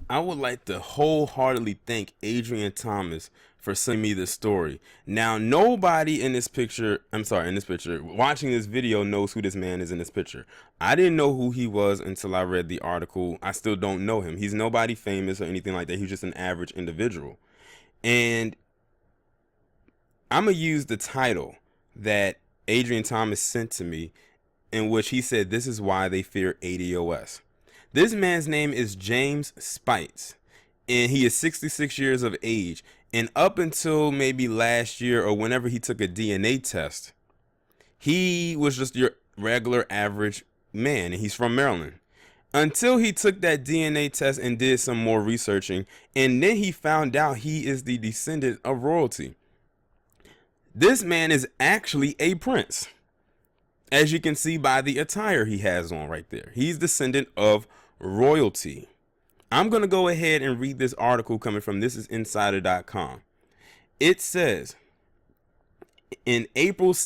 I would like to wholeheartedly thank Adrian Thomas for sending me this story. Now, nobody in this picture, watching this video knows who this man is in this picture. I didn't know who he was until I read the article. I still don't know him. He's nobody famous or anything like that. He's just an average individual. And I'm going to use the title that Adrian Thomas sent to me, in which he said, "This is why they fear ADOS." This man's name is James Spites, and he is 66 years of age. And up until maybe last year or whenever he took a DNA test, he was just your regular average man, and he's from Maryland. Until he took that DNA test and did some more researching, and then he found out he is the descendant of royalty. This man is actually a prince, as you can see by the attire he has on right there. He's descendant of royalty. I'm going to go ahead and read this article coming from thisisinsider.com. It says, in April,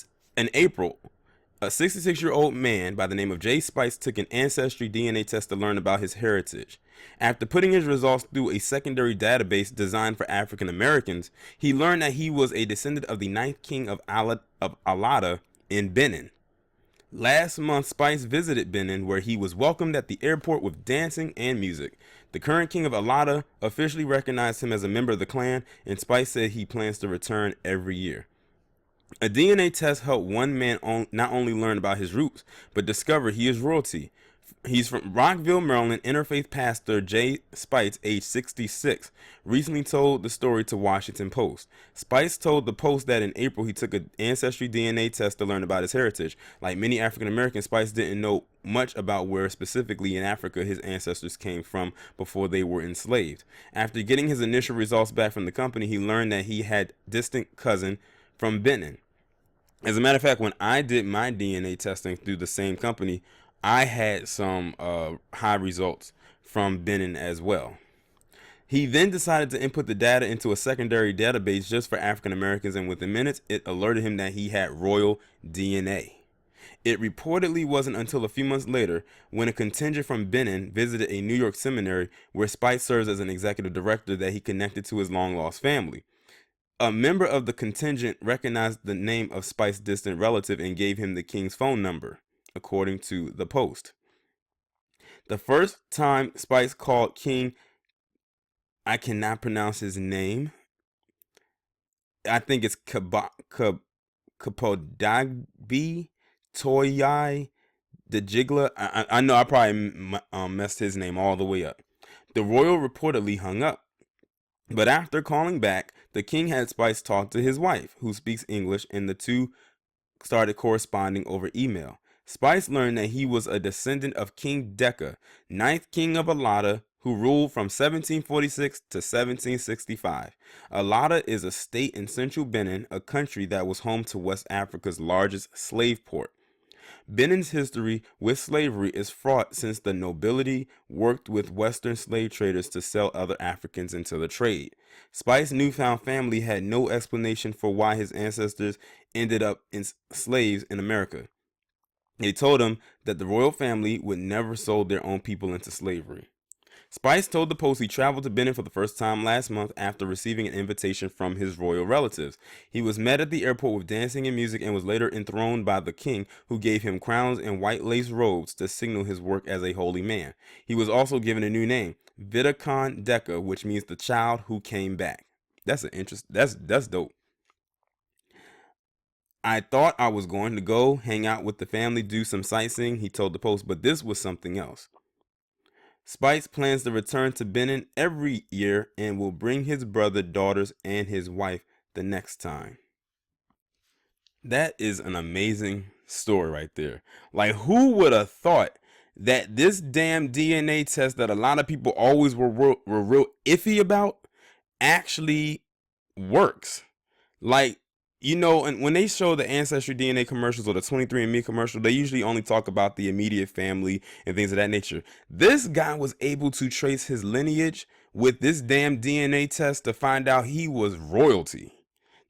a 66-year-old man by the name of Jay Spice took an ancestry DNA test to learn about his heritage. After putting his results through a secondary database designed for African Americans, he learned that he was a descendant of the ninth king of Alada in Benin. Last month, Spice visited Benin, where he was welcomed at the airport with dancing and music. The current king of Alada officially recognized him as a member of the clan, and Spice said he plans to return every year. A DNA test helped one man not only learn about his roots, but discover he is royalty. He's from Rockville, Maryland. Interfaith pastor Jay Spites, age 66, recently told the story to Washington Post. Spites told the Post that in April he took an ancestry DNA test to learn about his heritage. Like many African Americans, Spites didn't know much about where specifically in Africa his ancestors came from before they were enslaved. After getting his initial results back from the company, he learned that he had a distant cousin from Benin. As a matter of fact, when I did my DNA testing through the same company, I had some high results from Benin as well. He then decided to input the data into a secondary database just for African Americans, and within minutes, it alerted him that he had royal DNA. It reportedly wasn't until a few months later, when a contingent from Benin visited a New York seminary where Spice serves as an executive director, that he connected to his long-lost family. A member of the contingent recognized the name of Spice's distant relative and gave him the king's phone number, according to the Post. The first time Spice called King, I cannot pronounce his name. I think it's Kapodagbi Toyai the Jiggler. I know I probably messed his name all the way up. The royal reportedly hung up. But after calling back, the king had Spice talk to his wife, who speaks English, and the two started corresponding over email. Spice learned that he was a descendant of King Decca, ninth king of Alada, who ruled from 1746 to 1765. Alada is a state in central Benin, a country that was home to West Africa's largest slave port. Benin's history with slavery is fraught, since the nobility worked with Western slave traders to sell other Africans into the trade. Spice's newfound family had no explanation for why his ancestors ended up as slaves in America. They told him that the royal family would never sold their own people into slavery. Spice told the Post he traveled to Benin for the first time last month after receiving an invitation from his royal relatives. He was met at the airport with dancing and music and was later enthroned by the king, who gave him crowns and white lace robes to signal his work as a holy man. He was also given a new name, Vidakon Deka, which means the child who came back. That's an interest. That's dope. I thought I was going to go hang out with the family, do some sightseeing, he told the Post, but this was something else. Spice plans to return to Benin every year and will bring his brother, daughters, and his wife the next time. That is an amazing story right there. Like, who would have thought that this damn DNA test that a lot of people always were real iffy about actually works? Like, and when they show the Ancestry DNA commercials or the 23andMe commercial, they usually only talk about the immediate family and things of that nature. This guy was able to trace his lineage with this damn DNA test to find out he was royalty.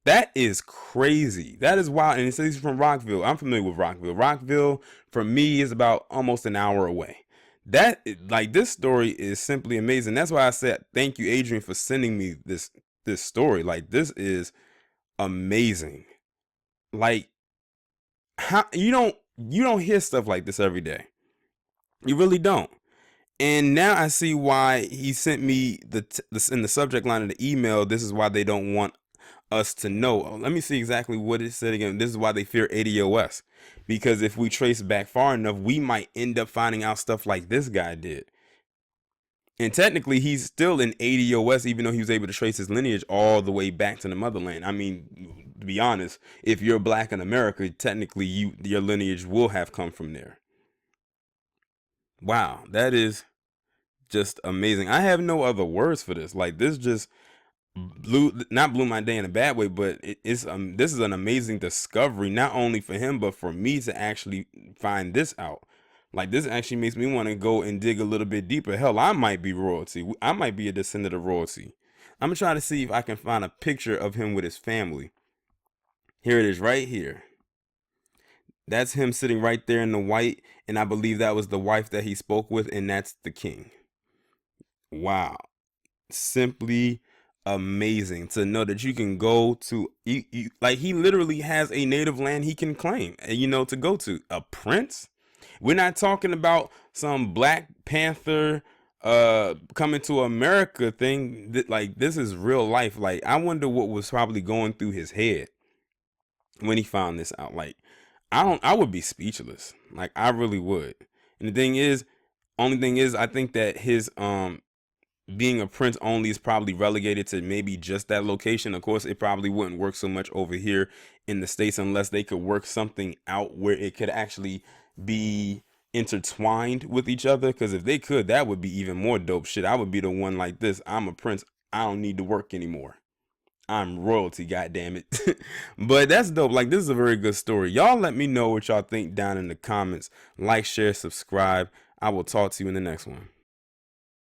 That is crazy. That is wild. And it says he's from Rockville. I'm familiar with Rockville. Rockville, for me, is about almost an hour away. That, like, this story is simply amazing. That's why I said thank you, Adrian, for sending me this story. Like, this is amazing. Like, how you don't hear stuff like this every day. You really don't. And now I see why he sent me this in the subject line of the email. This is why they don't want us to know. Let me see exactly what it said again. This is why they fear ADOS. Because if we trace back far enough, we might end up finding out stuff like this guy did. And technically, he's still in ADOS, even though he was able to trace his lineage all the way back to the motherland. I mean, to be honest, if you're black in America, technically your lineage will have come from there. Wow, that is just amazing. I have no other words for this. Like, this just blew my day in a bad way, but it's this is an amazing discovery, not only for him but for me to actually find this out. Like, this actually makes me want to go and dig a little bit deeper. Hell, I might be royalty. I might be a descendant of royalty. I'm gonna try to see if I can find a picture of him with his family. Here it is, right here. That's him sitting right there in the white, and I believe that was the wife that he spoke with, and that's the king. Wow. Simply amazing to know that you can go to like, he literally has a native land he can claim, to go to. A prince. We're not talking about some Black Panther coming to America thing. Like, this is real life. Like, I wonder what was probably going through his head when he found this out. Like, I would be speechless. Like, I really would. And the thing is, only thing is, I think that his being a prince only is probably relegated to maybe just that location. Of course, it probably wouldn't work so much over here in the States unless they could work something out where it could actually be intertwined with each other. Because if they could, that would be even more dope shit. I would be the one like this. I'm a prince. I don't need to work anymore. I'm royalty, goddammit. But that's dope. Like, this is a very good story. Y'all let me know what y'all think down in the comments. Like, share, subscribe. I will talk to you in the next one.